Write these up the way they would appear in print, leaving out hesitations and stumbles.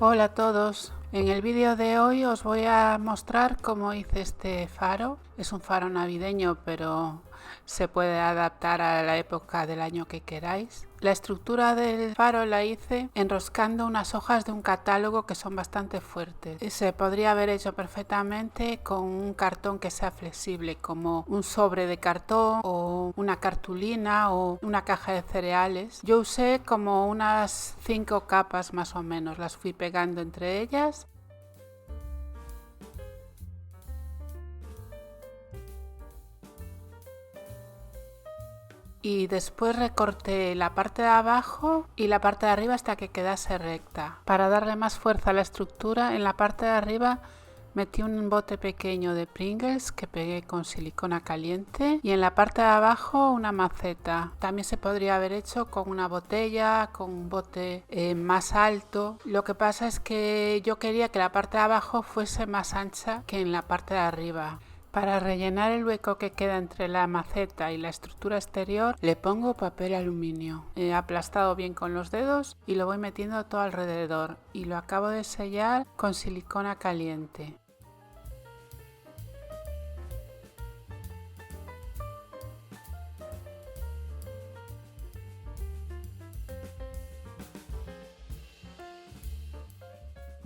Hola a todos, en el vídeo de hoy os voy a mostrar cómo hice este faro. Es un faro navideño, pero se puede adaptar a la época del año que queráis. La estructura del faro la hice enroscando unas hojas de un catálogo que son bastante fuertes. Se podría haber hecho perfectamente con un cartón que sea flexible, como un sobre de cartón o una cartulina o una caja de cereales. Yo usé como unas 5 capas más o menos, las fui pegando entre ellas. Y después recorté la parte de abajo y la parte de arriba hasta que quedase recta. Para darle más fuerza a la estructura, en la parte de arriba metí un bote pequeño de Pringles que pegué con silicona caliente y en la parte de abajo una maceta. También se podría haber hecho con una botella, con un bote más alto. Lo que pasa es que yo quería que la parte de abajo fuese más ancha que en la parte de arriba. Para rellenar el hueco que queda entre la maceta y la estructura exterior le pongo papel aluminio. He aplastado bien con los dedos y lo voy metiendo todo alrededor y lo acabo de sellar con silicona caliente.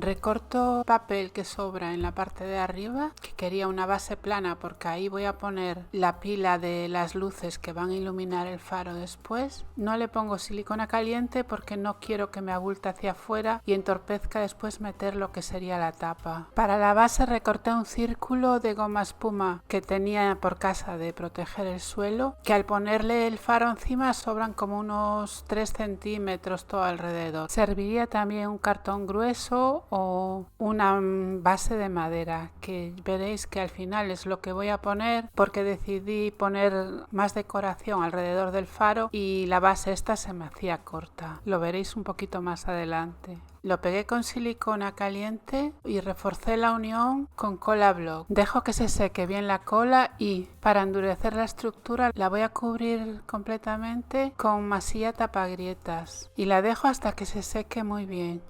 Recorto papel que sobra en la parte de arriba, que quería una base plana porque ahí voy a poner la pila de las luces que van a iluminar el faro después. No le pongo silicona caliente porque no quiero que me abulte hacia afuera y entorpezca después meter lo que sería la tapa. Para la base recorté un círculo de goma espuma que tenía por casa de proteger el suelo, que al ponerle el faro encima sobran como unos 3 centímetros todo alrededor. Serviría también un cartón grueso o una base de madera, que veréis que al final es lo que voy a poner porque decidí poner más decoración alrededor del faro y la base esta se me hacía corta. Lo veréis un poquito más adelante. Lo pegué con silicona caliente y reforcé la unión con cola block. Dejo que se seque bien la cola y para endurecer la estructura la voy a cubrir completamente con masilla tapagrietas y la dejo hasta que se seque muy bien.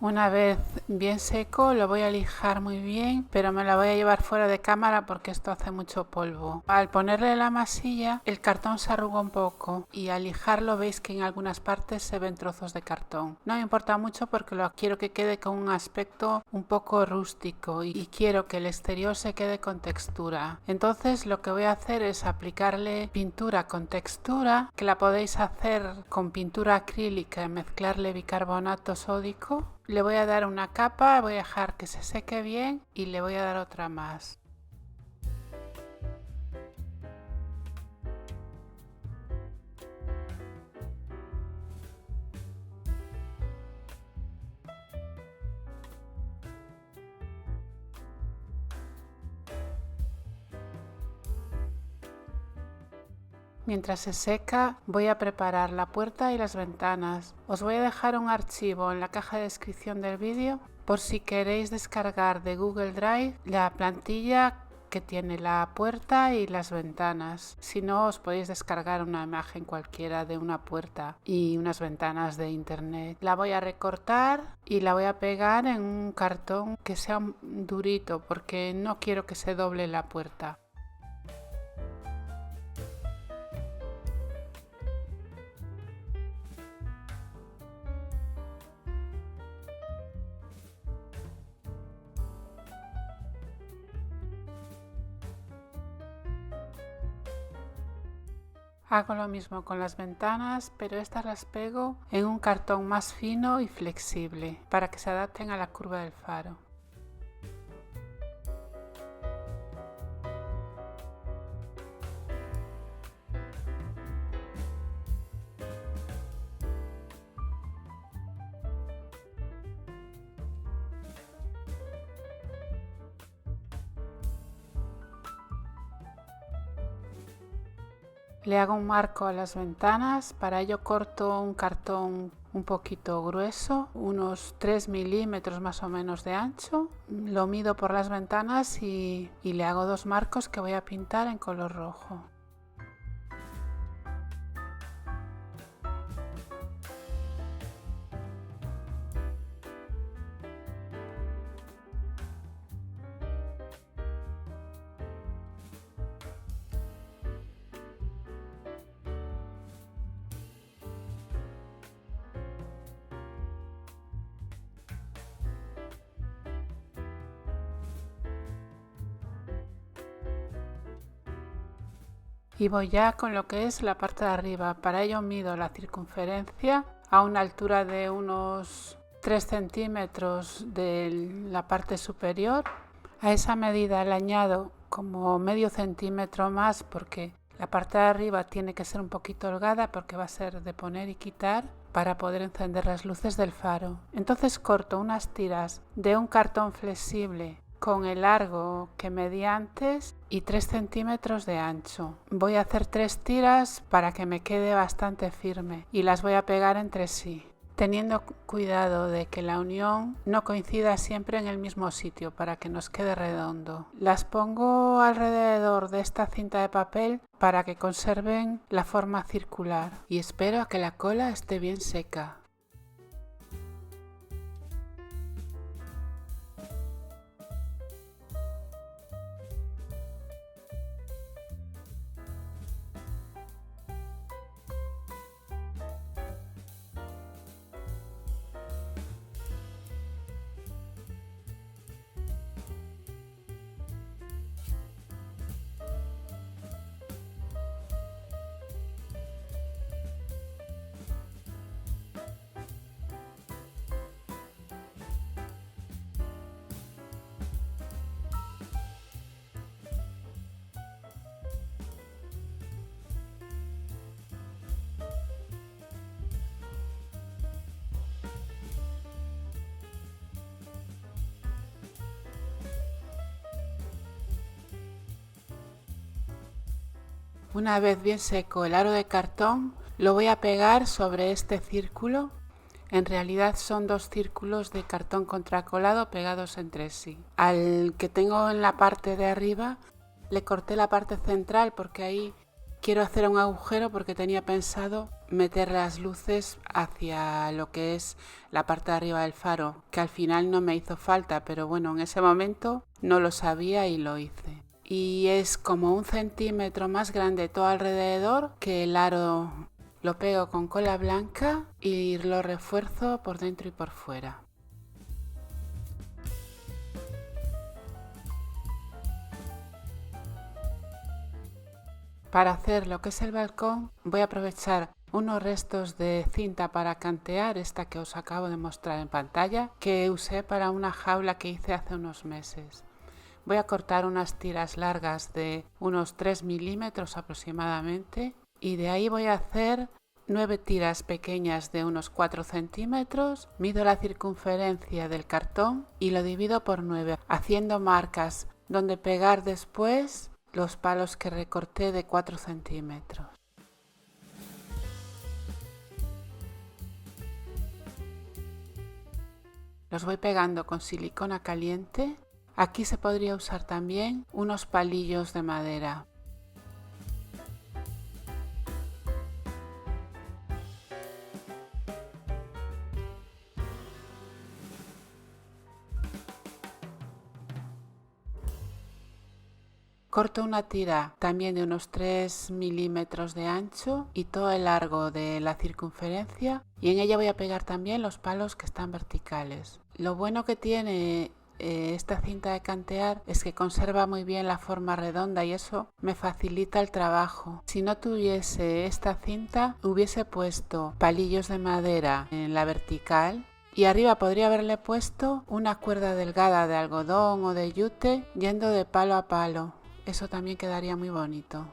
Una vez bien seco lo voy a lijar muy bien, pero me la voy a llevar fuera de cámara porque esto hace mucho polvo. Al ponerle la masilla el cartón se arruga un poco y al lijarlo veis que en algunas partes se ven trozos de cartón. No me importa mucho porque lo quiero que quede con un aspecto un poco rústico y quiero que el exterior se quede con textura. Entonces lo que voy a hacer es aplicarle pintura con textura, que la podéis hacer con pintura acrílica y mezclarle bicarbonato sódico. Le voy a dar una capa, voy a dejar que se seque bien y le voy a dar otra más. Mientras se seca voy a preparar la puerta y las ventanas. Os voy a dejar un archivo en la caja de descripción del vídeo por si queréis descargar de Google Drive la plantilla que tiene la puerta y las ventanas. Si no, os podéis descargar una imagen cualquiera de una puerta y unas ventanas de internet. La voy a recortar y la voy a pegar en un cartón que sea durito porque no quiero que se doble la puerta. Hago lo mismo con las ventanas, pero estas las pego en un cartón más fino y flexible para que se adapten a la curva del faro. Le hago un marco a las ventanas. Para ello corto un cartón un poquito grueso, unos 3 milímetros más o menos de ancho. Lo mido por las ventanas y le hago 2 marcos que voy a pintar en color rojo. Y voy ya con lo que es la parte de arriba. Para ello mido la circunferencia a una altura de unos 3 centímetros de la parte superior. A esa medida le añado como medio centímetro más porque la parte de arriba tiene que ser un poquito holgada porque va a ser de poner y quitar para poder encender las luces del faro. Entonces corto unas tiras de un cartón flexible con el largo que medí antes y 3 centímetros de ancho. Voy a hacer 3 tiras para que me quede bastante firme y las voy a pegar entre sí, teniendo cuidado de que la unión no coincida siempre en el mismo sitio para que nos quede redondo. Las pongo alrededor de esta cinta de papel para que conserven la forma circular y espero a que la cola esté bien seca. Una vez bien seco el aro de cartón, lo voy a pegar sobre este círculo. En realidad son 2 círculos de cartón contracolado pegados entre sí. Al que tengo en la parte de arriba le corté la parte central porque ahí quiero hacer un agujero porque tenía pensado meter las luces hacia lo que es la parte de arriba del faro, que al final no me hizo falta, pero bueno, en ese momento no lo sabía y lo hice. Y es como 1 centímetro más grande todo alrededor, que el aro lo pego con cola blanca y lo refuerzo por dentro y por fuera. Para hacer lo que es el balcón voy a aprovechar unos restos de cinta para cantear, esta que os acabo de mostrar en pantalla, que usé para una jaula que hice hace unos meses. Voy a cortar unas tiras largas de unos 3 milímetros aproximadamente y de ahí voy a hacer 9 tiras pequeñas de unos 4 centímetros, mido la circunferencia del cartón y lo divido por 9, haciendo marcas donde pegar después los palos que recorté de 4 centímetros. Los voy pegando con silicona caliente. Aquí se podría usar también unos palillos de madera. Corto una tira también de unos 3 milímetros de ancho y todo el largo de la circunferencia, y en ella voy a pegar también los palos que están verticales. Lo bueno que tiene esta cinta de cantear es que conserva muy bien la forma redonda y eso me facilita el trabajo. Si no tuviese esta cinta hubiese puesto palillos de madera en la vertical y arriba podría haberle puesto una cuerda delgada de algodón o de yute yendo de palo a palo. Eso también quedaría muy bonito.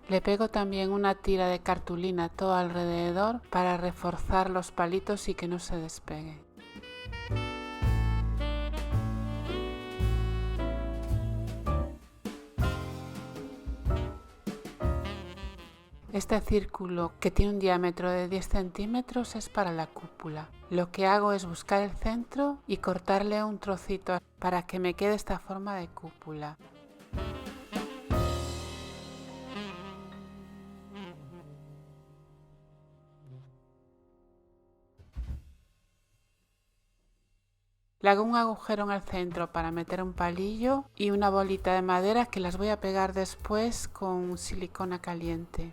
Le pego también una tira de cartulina todo alrededor para reforzar los palitos y que no se despegue. Este círculo, que tiene un diámetro de 10 centímetros, es para la cúpula. Lo que hago es buscar el centro y cortarle un trocito para que me quede esta forma de cúpula. Le hago un agujero en el centro para meter un palillo y una bolita de madera que las voy a pegar después con silicona caliente.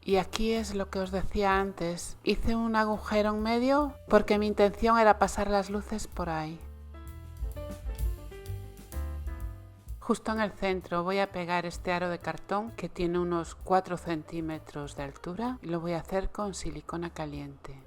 Y aquí es lo que os decía antes, hice un agujero en medio porque mi intención era pasar las luces por ahí. Justo en el centro voy a pegar este aro de cartón que tiene unos 4 centímetros de altura y lo voy a hacer con silicona caliente.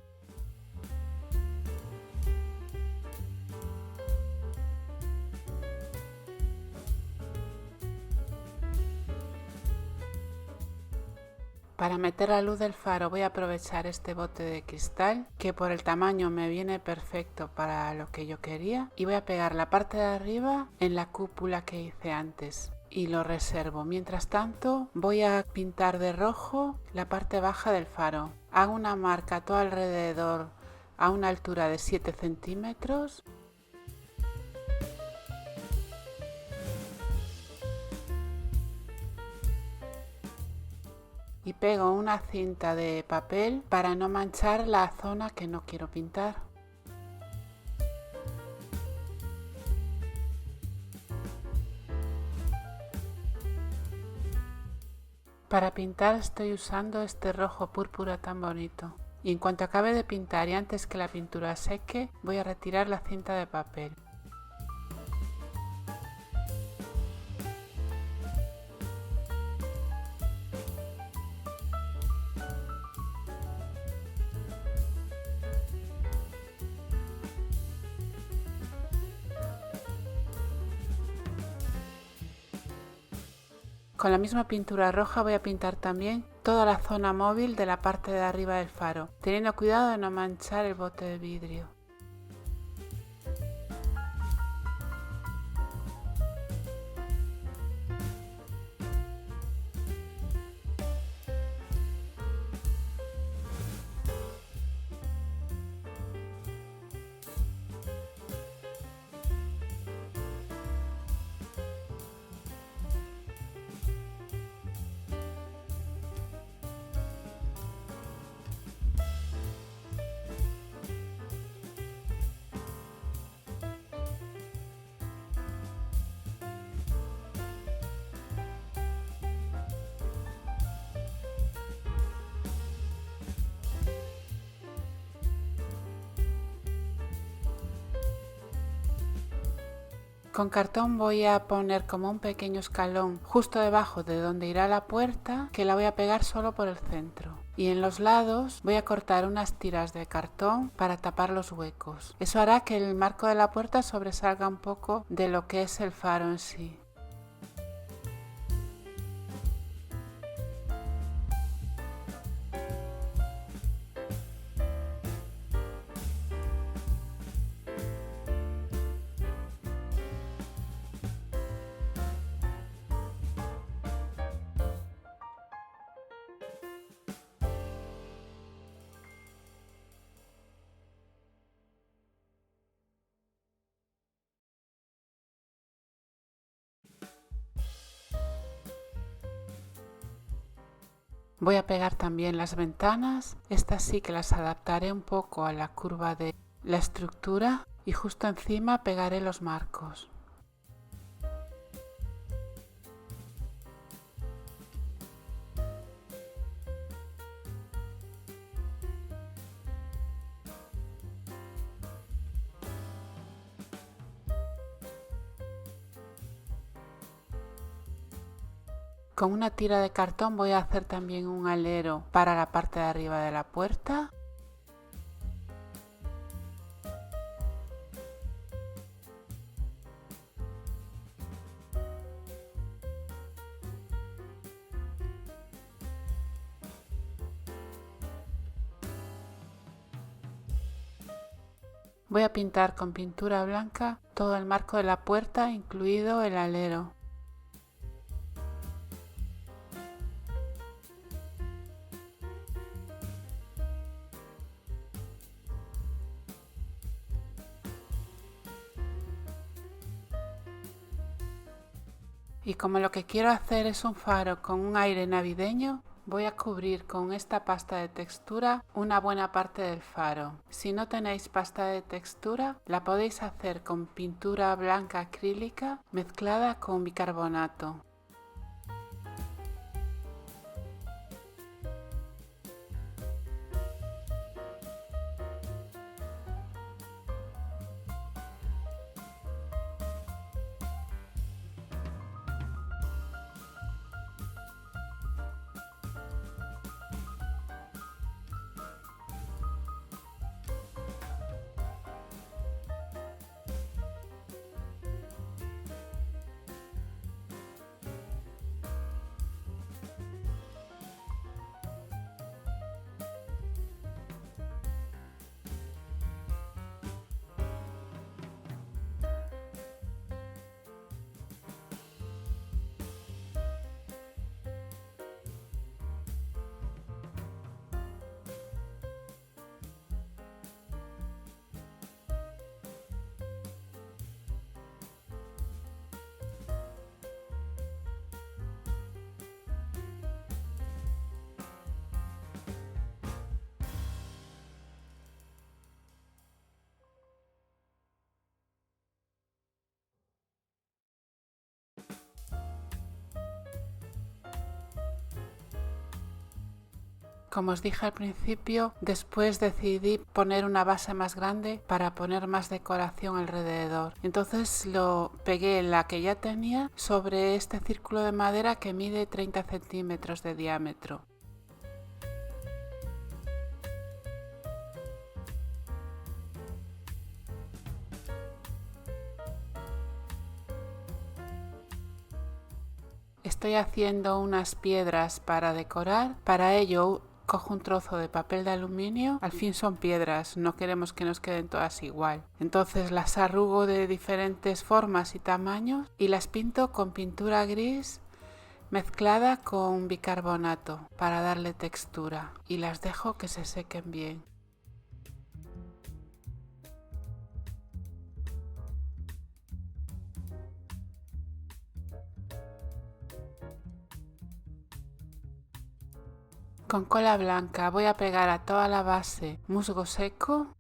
Para meter la luz del faro voy a aprovechar este bote de cristal que por el tamaño me viene perfecto para lo que yo quería y voy a pegar la parte de arriba en la cúpula que hice antes y lo reservo. Mientras tanto voy a pintar de rojo la parte baja del faro. Hago una marca todo alrededor a una altura de 7 centímetros. Y pego una cinta de papel para no manchar la zona que no quiero pintar. Para pintar estoy usando este rojo púrpura tan bonito. Y en cuanto acabe de pintar y antes que la pintura seque, voy a retirar la cinta de papel. Con la misma pintura roja voy a pintar también toda la zona móvil de la parte de arriba del faro, teniendo cuidado de no manchar el bote de vidrio. Con cartón voy a poner como un pequeño escalón justo debajo de donde irá la puerta, que la voy a pegar solo por el centro. Y en los lados voy a cortar unas tiras de cartón para tapar los huecos. Eso hará que el marco de la puerta sobresalga un poco de lo que es el faro en sí. Voy a pegar también las ventanas, estas sí que las adaptaré un poco a la curva de la estructura y justo encima pegaré los marcos. Con una tira de cartón voy a hacer también un alero para la parte de arriba de la puerta. Voy a pintar con pintura blanca todo el marco de la puerta, incluido el alero. Y como lo que quiero hacer es un faro con un aire navideño, voy a cubrir con esta pasta de textura una buena parte del faro. Si no tenéis pasta de textura, la podéis hacer con pintura blanca acrílica mezclada con bicarbonato. Como os dije al principio, después decidí poner una base más grande para poner más decoración alrededor. Entonces lo pegué la que ya tenía sobre este círculo de madera que mide 30 centímetros de diámetro. Estoy haciendo unas piedras para decorar. Para ello cojo un trozo de papel de aluminio, al fin son piedras, no queremos que nos queden todas igual. Entonces las arrugo de diferentes formas y tamaños y las pinto con pintura gris mezclada con bicarbonato para darle textura y las dejo que se sequen bien. Con cola blanca voy a pegar a toda la base musgo seco .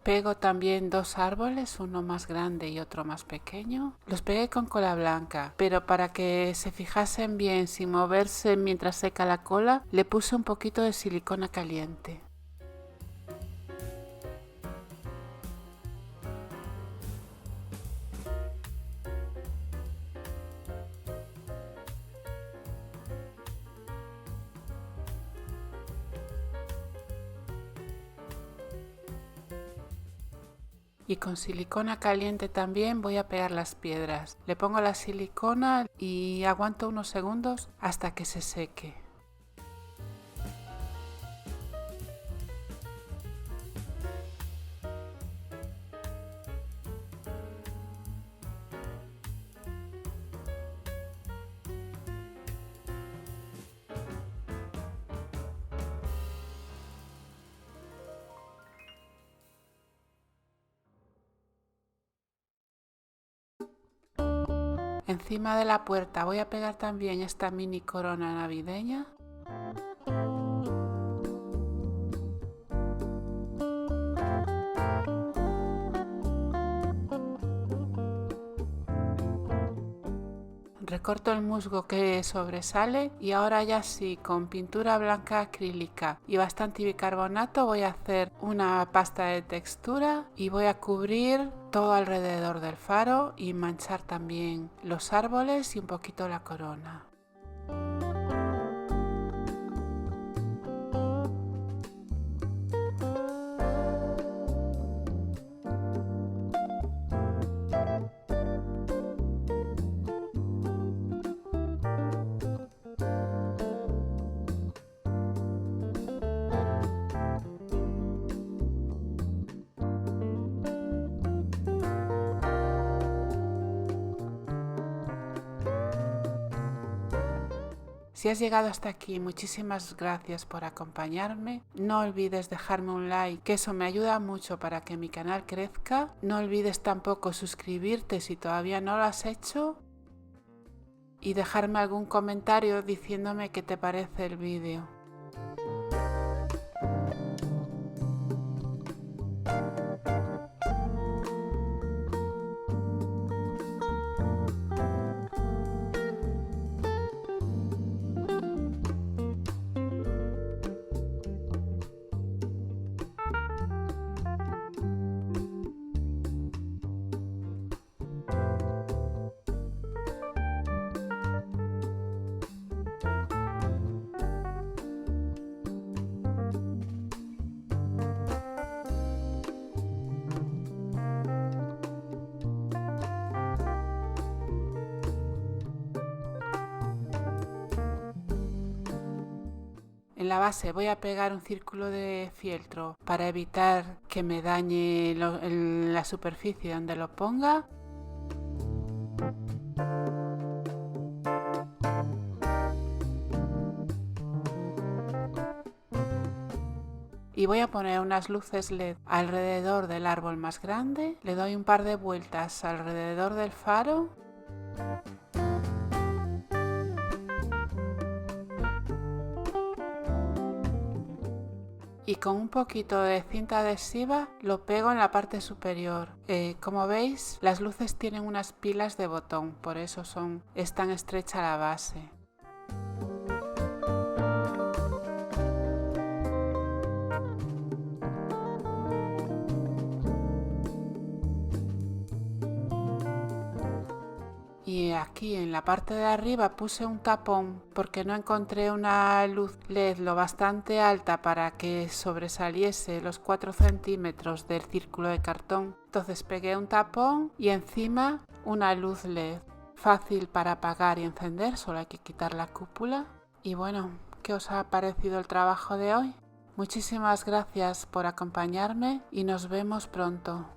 Pego también dos árboles, uno más grande y otro más pequeño. Los pegué con cola blanca, pero para que se fijasen bien sin moverse mientras seca la cola, le puse un poquito de silicona caliente. Y con silicona caliente también voy a pegar las piedras. Le pongo la silicona y aguanto unos segundos hasta que se seque. Encima de la puerta voy a pegar también esta mini corona navideña. recorto el musgo que sobresale y ahora ya sí, con pintura blanca acrílica y bastante bicarbonato voy a hacer una pasta de textura y voy a cubrir todo alrededor del faro y manchar también los árboles y un poquito la corona. Si has llegado hasta aquí, muchísimas gracias por acompañarme. No olvides dejarme un like, que eso me ayuda mucho para que mi canal crezca. No olvides tampoco suscribirte si todavía no lo has hecho y dejarme algún comentario diciéndome qué te parece el vídeo. En la base voy a pegar un círculo de fieltro para evitar que me dañe la superficie donde lo ponga. Y voy a poner unas luces LED alrededor del árbol más grande. Le doy un par de vueltas alrededor del faro. Y con un poquito de cinta adhesiva lo pego en la parte superior. Como veis, las luces tienen unas pilas de botón, por eso es tan estrecha la base. Y aquí en la parte de arriba puse un tapón porque no encontré una luz LED lo bastante alta para que sobresaliese los 4 centímetros del círculo de cartón. Entonces pegué un tapón y encima una luz LED. Fácil para apagar y encender, solo hay que quitar la cúpula. Y bueno, ¿qué os ha parecido el trabajo de hoy? Muchísimas gracias por acompañarme y nos vemos pronto.